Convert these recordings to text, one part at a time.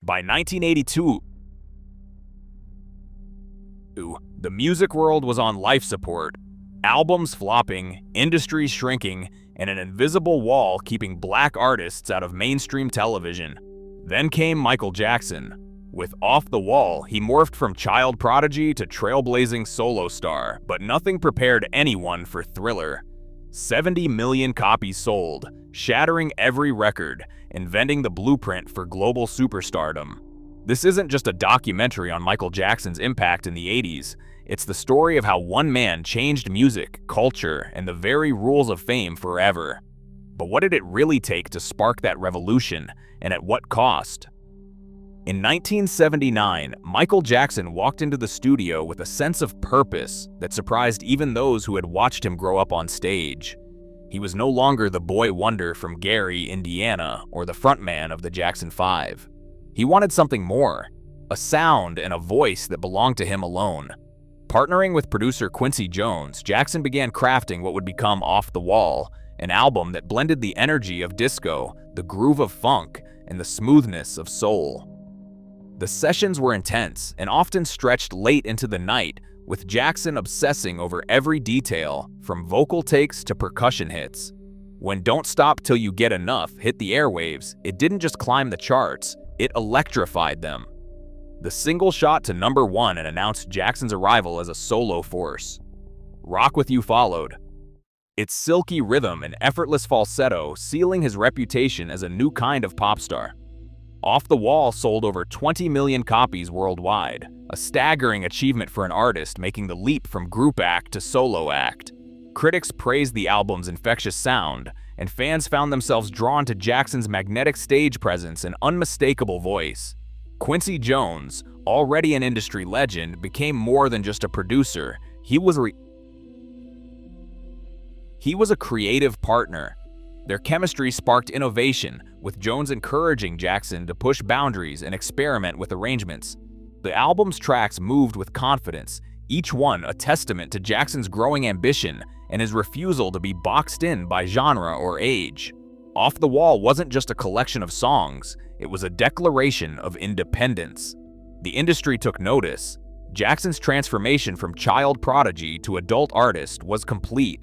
By 1982, the music world was on life support, albums flopping, industries shrinking, and an invisible wall keeping black artists out of mainstream television. Then came Michael Jackson. With Off the Wall, he morphed from child prodigy to trailblazing solo star, but nothing prepared anyone for Thriller. 70 million copies sold, shattering every record, inventing the blueprint for global superstardom. This isn't just a documentary on Michael Jackson's impact in the 80s. It's the story of how one man changed music, culture, and the very rules of fame forever. But what did it really take to spark that revolution, and at what cost? In 1979, Michael Jackson walked into the studio with a sense of purpose that surprised even those who had watched him grow up on stage. He was no longer the boy wonder from Gary, Indiana, or the frontman of the Jackson 5. He wanted something more, a sound and a voice that belonged to him alone. Partnering with producer Quincy Jones, Jackson began crafting what would become Off the Wall, an album that blended the energy of disco, the groove of funk, and the smoothness of soul. The sessions were intense and often stretched late into the night, with Jackson obsessing over every detail, from vocal takes to percussion hits. When Don't Stop Till You Get Enough hit the airwaves, it didn't just climb the charts, it electrified them. The single shot to #1 and announced Jackson's arrival as a solo force. Rock With You followed, its silky rhythm and effortless falsetto sealing his reputation as a new kind of pop star. Off the Wall sold over 20 million copies worldwide, a staggering achievement for an artist making the leap from group act to solo act. Critics praised the album's infectious sound, and fans found themselves drawn to Jackson's magnetic stage presence and unmistakable voice. Quincy Jones, already an industry legend, became more than just a producer. He was a creative partner. Their chemistry sparked innovation, with Jones encouraging Jackson to push boundaries and experiment with arrangements. The album's tracks moved with confidence, each one a testament to Jackson's growing ambition and his refusal to be boxed in by genre or age. Off the Wall wasn't just a collection of songs, it was a declaration of independence. The industry took notice. Jackson's transformation from child prodigy to adult artist was complete.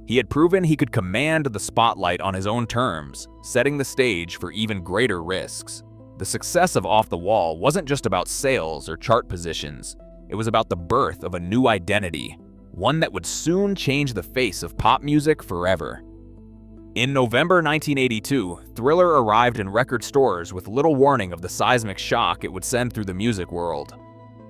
He had proven he could command the spotlight on his own terms, setting the stage for even greater risks. The success of Off the Wall wasn't just about sales or chart positions. It was about the birth of a new identity, one that would soon change the face of pop music forever. In November 1982, Thriller arrived in record stores with little warning of the seismic shock it would send through the music world.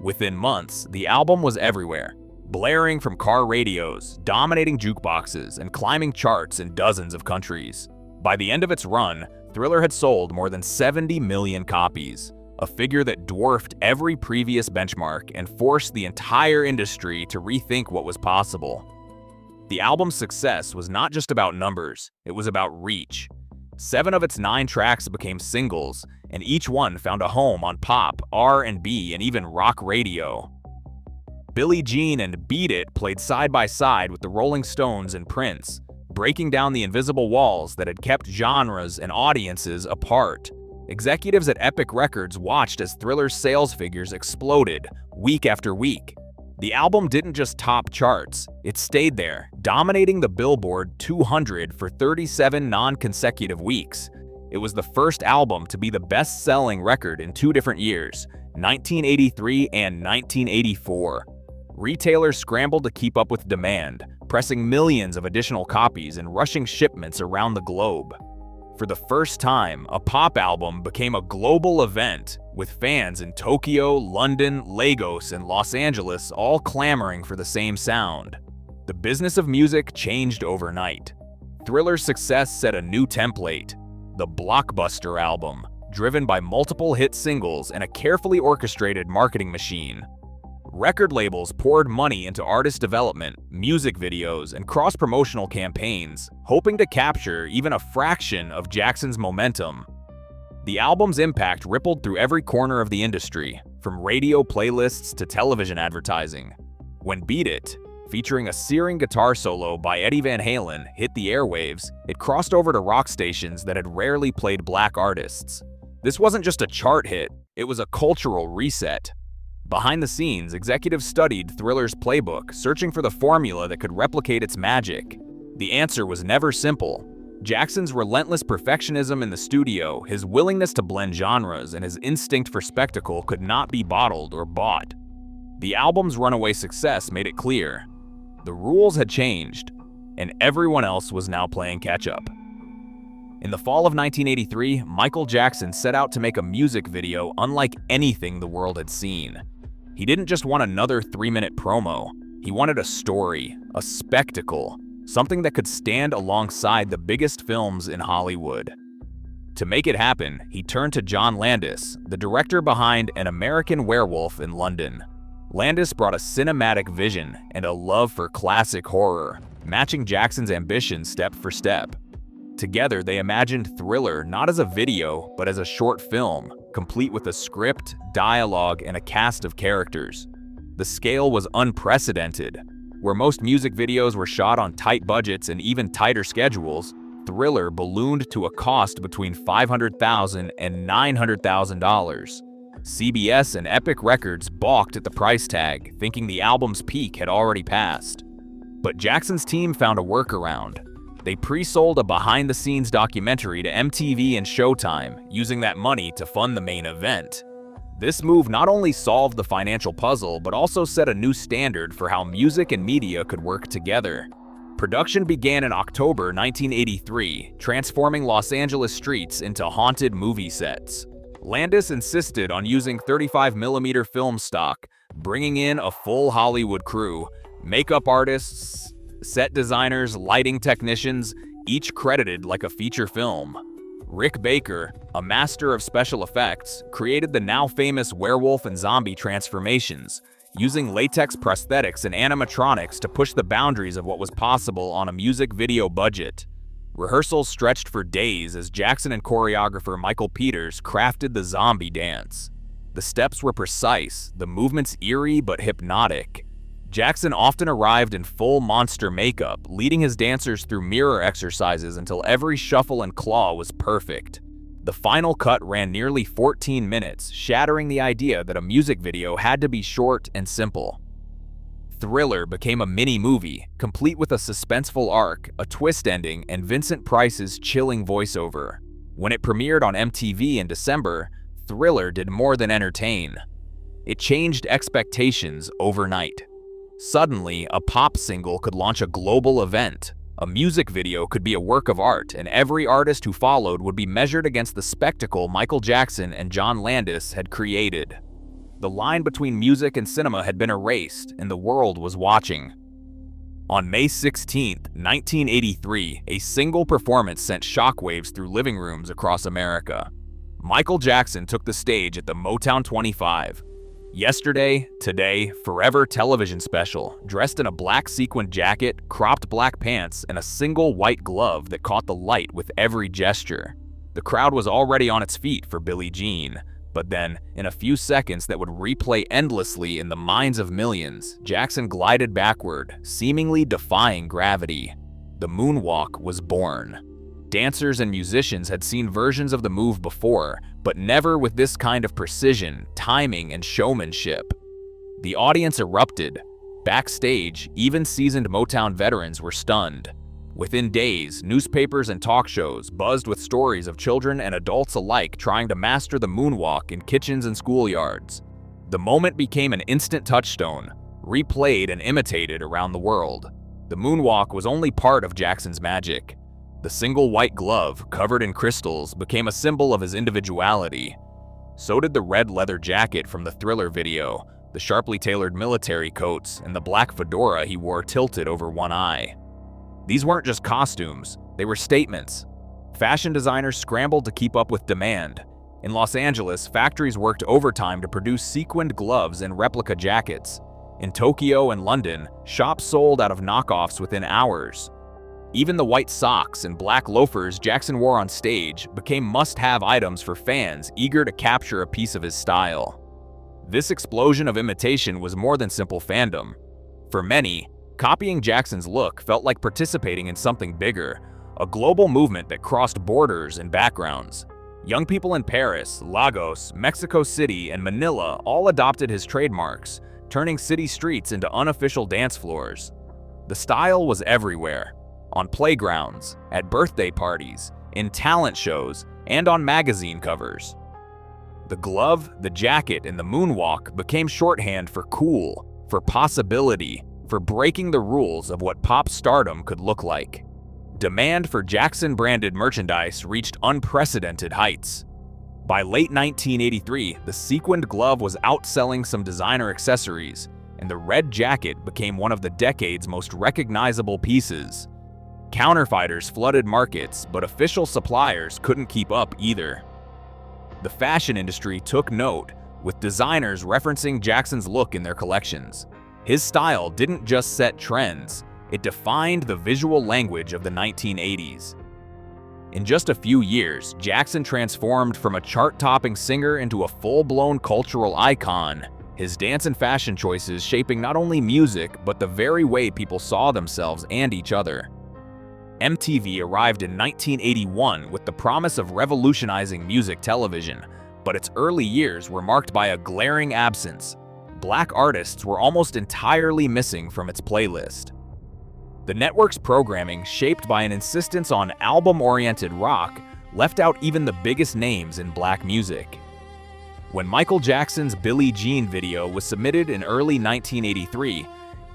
Within months, the album was everywhere, blaring from car radios, dominating jukeboxes, and climbing charts in dozens of countries. By the end of its run, Thriller had sold more than 70 million copies, a figure that dwarfed every previous benchmark and forced the entire industry to rethink what was possible. The album's success was not just about numbers, it was about reach. 7 of its 9 tracks became singles, and each one found a home on pop, R&B, and even rock radio. Billie Jean and Beat It played side by side with the Rolling Stones and Prince, breaking down the invisible walls that had kept genres and audiences apart. Executives at Epic Records watched as Thriller's sales figures exploded, week after week. The album didn't just top charts, it stayed there, dominating the Billboard 200 for 37 non-consecutive weeks. It was the first album to be the best-selling record in 2 different years, 1983 and 1984. Retailers scrambled to keep up with demand, pressing millions of additional copies and rushing shipments around the globe. For the first time, a pop album became a global event, with fans in Tokyo, London, Lagos, and Los Angeles all clamoring for the same sound. The business of music changed overnight. Thriller's success set a new template, the blockbuster album, driven by multiple hit singles and a carefully orchestrated marketing machine. Record labels poured money into artist development, music videos, and cross-promotional campaigns, hoping to capture even a fraction of Jackson's momentum. The album's impact rippled through every corner of the industry, from radio playlists to television advertising. When Beat It, featuring a searing guitar solo by Eddie Van Halen, hit the airwaves, it crossed over to rock stations that had rarely played black artists. This wasn't just a chart hit, It was a cultural reset. Behind the scenes, executives studied Thriller's playbook, searching for the formula that could replicate its magic. The answer was never simple. Jackson's relentless perfectionism in the studio, his willingness to blend genres, and his instinct for spectacle could not be bottled or bought. The album's runaway success made it clear. The rules had changed, and everyone else was now playing catch-up. In the fall of 1983, Michael Jackson set out to make a music video unlike anything the world had seen. He didn't just want another 3-minute promo. He wanted a story, a spectacle, something that could stand alongside the biggest films in Hollywood. To make it happen, he turned to John Landis, the director behind An American Werewolf in London. Landis brought a cinematic vision and a love for classic horror, matching Jackson's ambition step for step. Together, they imagined Thriller not as a video, but as a short film, complete with a script, dialogue, and a cast of characters. The scale was unprecedented. Where most music videos were shot on tight budgets and even tighter schedules, Thriller ballooned to a cost between $500,000 and $900,000. CBS and Epic Records balked at the price tag, thinking the album's peak had already passed. But Jackson's team found a workaround. They pre-sold a behind-the-scenes documentary to MTV and Showtime, using that money to fund the main event. This move not only solved the financial puzzle, but also set a new standard for how music and media could work together. Production began in October 1983, transforming Los Angeles streets into haunted movie sets. Landis insisted on using 35mm film stock, bringing in a full Hollywood crew, makeup artists, set designers, lighting technicians, each credited like a feature film. Rick Baker, a master of special effects, created the now famous werewolf and zombie transformations, using latex prosthetics and animatronics to push the boundaries of what was possible on a music video budget. Rehearsals stretched for days as Jackson and choreographer Michael Peters crafted the zombie dance. The steps were precise, the movements eerie but hypnotic. Jackson often arrived in full monster makeup, leading his dancers through mirror exercises until every shuffle and claw was perfect. The final cut ran nearly 14 minutes, shattering the idea that a music video had to be short and simple. Thriller became a mini-movie, complete with a suspenseful arc, a twist ending, and Vincent Price's chilling voiceover. When it premiered on MTV in December, Thriller did more than entertain. It changed expectations overnight. Suddenly, a pop single could launch a global event. A music video could be a work of art, and every artist who followed would be measured against the spectacle Michael Jackson and John Landis had created. The line between music and cinema had been erased, and the world was watching. On May 16, 1983, a single performance sent shockwaves through living rooms across America. Michael Jackson took the stage at the Motown 25. Yesterday, Today, Forever television special, dressed in a black sequined jacket, cropped black pants, and a single white glove that caught the light with every gesture. The crowd was already on its feet for Billie Jean, but then, in a few seconds that would replay endlessly in the minds of millions, Jackson glided backward, seemingly defying gravity. The moonwalk was born. Dancers and musicians had seen versions of the move before, but never with this kind of precision, timing, and showmanship. The audience erupted. Backstage, even seasoned Motown veterans were stunned. Within days, newspapers and talk shows buzzed with stories of children and adults alike trying to master the moonwalk in kitchens and schoolyards. The moment became an instant touchstone, replayed and imitated around the world. The moonwalk was only part of Jackson's magic. The single white glove, covered in crystals, became a symbol of his individuality. So did the red leather jacket from the Thriller video, the sharply tailored military coats, and the black fedora he wore tilted over one eye. These weren't just costumes, they were statements. Fashion designers scrambled to keep up with demand. In Los Angeles, factories worked overtime to produce sequined gloves and replica jackets. In Tokyo and London, shops sold out of knockoffs within hours. Even the white socks and black loafers Jackson wore on stage became must-have items for fans eager to capture a piece of his style. This explosion of imitation was more than simple fandom. For many, copying Jackson's look felt like participating in something bigger, a global movement that crossed borders and backgrounds. Young people in Paris, Lagos, Mexico City, and Manila all adopted his trademarks, turning city streets into unofficial dance floors. The style was everywhere, on playgrounds, at birthday parties, in talent shows, and on magazine covers. The glove, the jacket, and the moonwalk became shorthand for cool, for possibility, for breaking the rules of what pop stardom could look like. Demand for Jackson-branded merchandise reached unprecedented heights. By late 1983, the sequined glove was outselling some designer accessories, and the red jacket became one of the decade's most recognizable pieces. Counterfeiters flooded markets, but official suppliers couldn't keep up either. The fashion industry took note, with designers referencing Jackson's look in their collections. His style didn't just set trends, it defined the visual language of the 1980s. In just a few years, Jackson transformed from a chart-topping singer into a full-blown cultural icon, his dance and fashion choices shaping not only music, but the very way people saw themselves and each other. MTV arrived in 1981 with the promise of revolutionizing music television, but its early years were marked by a glaring absence. Black artists were almost entirely missing from its playlist. The network's programming, shaped by an insistence on album-oriented rock, left out even the biggest names in black music. When Michael Jackson's Billie Jean video was submitted in early 1983,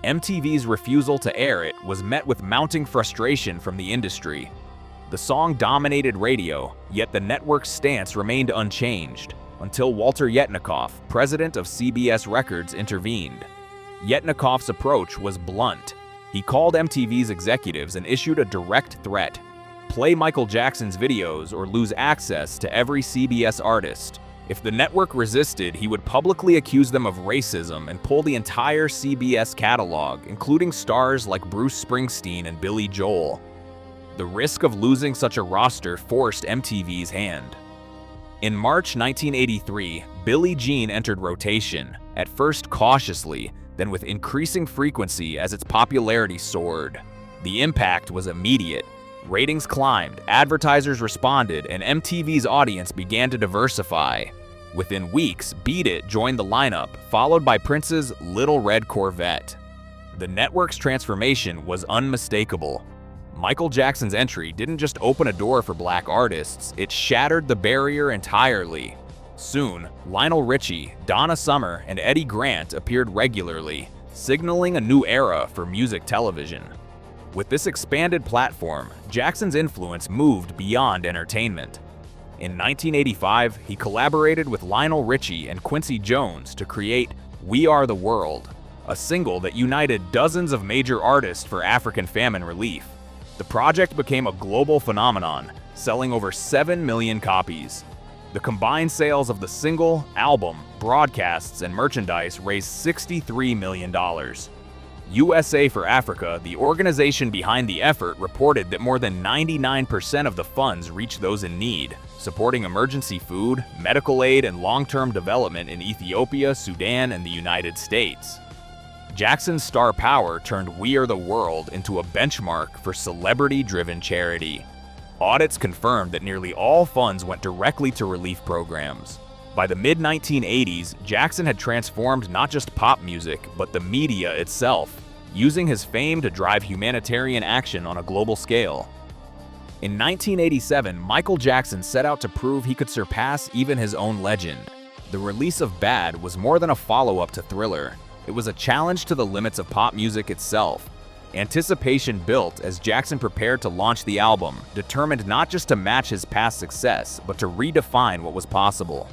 MTV's refusal to air it was met with mounting frustration from the industry. The song dominated radio, yet the network's stance remained unchanged, until Walter Yetnikoff, president of CBS Records, intervened. Yetnikoff's approach was blunt. He called MTV's executives and issued a direct threat: play Michael Jackson's videos or lose access to every CBS artist. If the network resisted, he would publicly accuse them of racism and pull the entire CBS catalog, including stars like Bruce Springsteen and Billy Joel. The risk of losing such a roster forced MTV's hand. In March 1983, Billie Jean entered rotation, at first cautiously, then with increasing frequency as its popularity soared. The impact was immediate. Ratings climbed, advertisers responded, and MTV's audience began to diversify. Within weeks, Beat It joined the lineup, followed by Prince's Little Red Corvette. The network's transformation was unmistakable. Michael Jackson's entry didn't just open a door for black artists, it shattered the barrier entirely. Soon, Lionel Richie, Donna Summer, and Eddie Grant appeared regularly, signaling a new era for music television. With this expanded platform, Jackson's influence moved beyond entertainment. In 1985, he collaborated with Lionel Richie and Quincy Jones to create We Are the World, a single that united dozens of major artists for African famine relief. The project became a global phenomenon, selling over 7 million copies. The combined sales of the single, album, broadcasts, and merchandise raised $63 million. USA for Africa, the organization behind the effort, reported that more than 99% of the funds reached those in need, supporting emergency food, medical aid, and long-term development in Ethiopia, Sudan, and the United States. Jackson's star power turned We Are the World into a benchmark for celebrity-driven charity. Audits confirmed that nearly all funds went directly to relief programs. By the mid-1980s, Jackson had transformed not just pop music, but the media itself, using his fame to drive humanitarian action on a global scale. In 1987, Michael Jackson set out to prove he could surpass even his own legend. The release of Bad was more than a follow-up to Thriller. It was a challenge to the limits of pop music itself. Anticipation built as Jackson prepared to launch the album, determined not just to match his past success, but to redefine what was possible.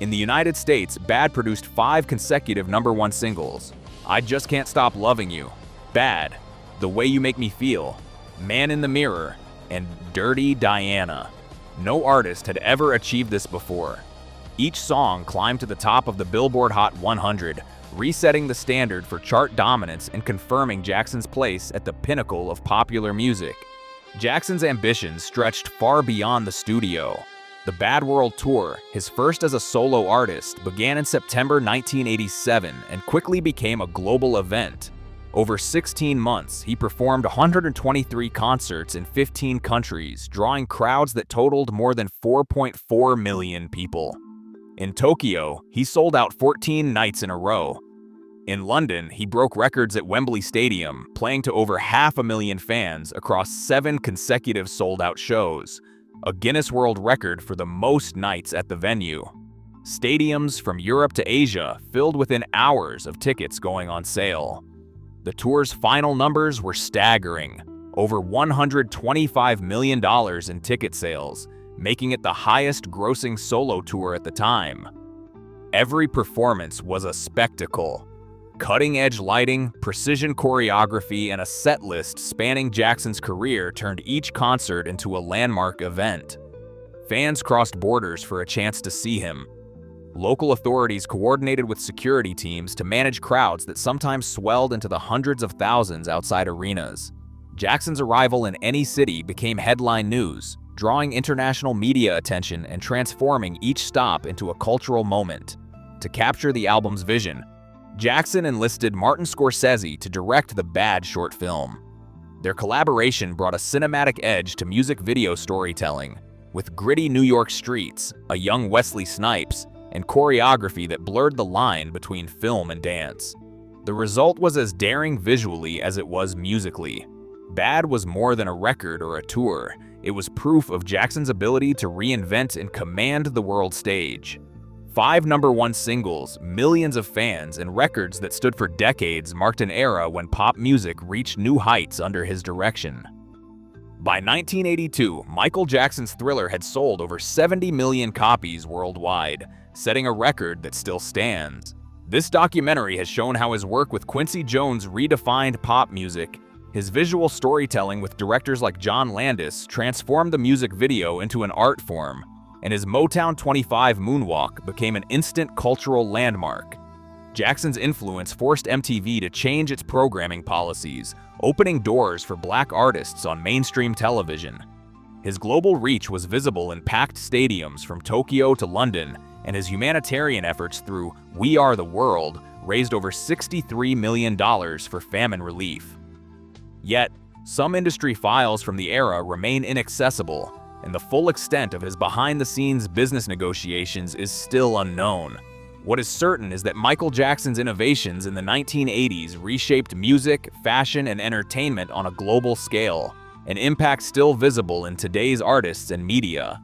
In the United States, Bad produced 5 consecutive #1 singles: I Just Can't Stop Loving You, Bad, The Way You Make Me Feel, Man in the Mirror, and Dirty Diana. No artist had ever achieved this before. Each song climbed to the top of the Billboard Hot 100, resetting the standard for chart dominance and confirming Jackson's place at the pinnacle of popular music. Jackson's ambitions stretched far beyond the studio. The Bad World Tour, his first as a solo artist, began in September 1987 and quickly became a global event. Over 16 months, he performed 123 concerts in 15 countries, drawing crowds that totaled more than 4.4 million people. In Tokyo, he sold out 14 nights in a row. In London, he broke records at Wembley Stadium, playing to over 500,000 fans across 7 consecutive sold-out shows, a Guinness World Record for the most nights at the venue. Stadiums from Europe to Asia filled within hours of tickets going on sale. The tour's final numbers were staggering, over $125 million in ticket sales, making it the highest-grossing solo tour at the time. Every performance was a spectacle. Cutting-edge lighting, precision choreography, and a set list spanning Jackson's career turned each concert into a landmark event. Fans crossed borders for a chance to see him. Local authorities coordinated with security teams to manage crowds that sometimes swelled into the hundreds of thousands outside arenas. Jackson's arrival in any city became headline news, drawing international media attention and transforming each stop into a cultural moment. To capture the album's vision, Jackson enlisted Martin Scorsese to direct the Bad short film. Their collaboration brought a cinematic edge to music video storytelling, with gritty New York streets, a young Wesley Snipes, and choreography that blurred the line between film and dance. The result was as daring visually as it was musically. Bad was more than a record or a tour. It was proof of Jackson's ability to reinvent and command the world stage. 5 #1 singles, millions of fans, and records that stood for decades marked an era when pop music reached new heights under his direction. By 1982, Michael Jackson's Thriller had sold over 70 million copies worldwide, setting a record that still stands. This documentary has shown how his work with Quincy Jones redefined pop music. His visual storytelling with directors like John Landis transformed the music video into an art form, and his Motown 25 moonwalk became an instant cultural landmark. Jackson's influence forced MTV to change its programming policies, opening doors for black artists on mainstream television. His global reach was visible in packed stadiums from Tokyo to London, and his humanitarian efforts through We Are the World raised over $63 million for famine relief. Yet, some industry files from the era remain inaccessible, and the full extent of his behind-the-scenes business negotiations is still unknown. What is certain is that Michael Jackson's innovations in the 1980s reshaped music, fashion, and entertainment on a global scale, an impact still visible in today's artists and media.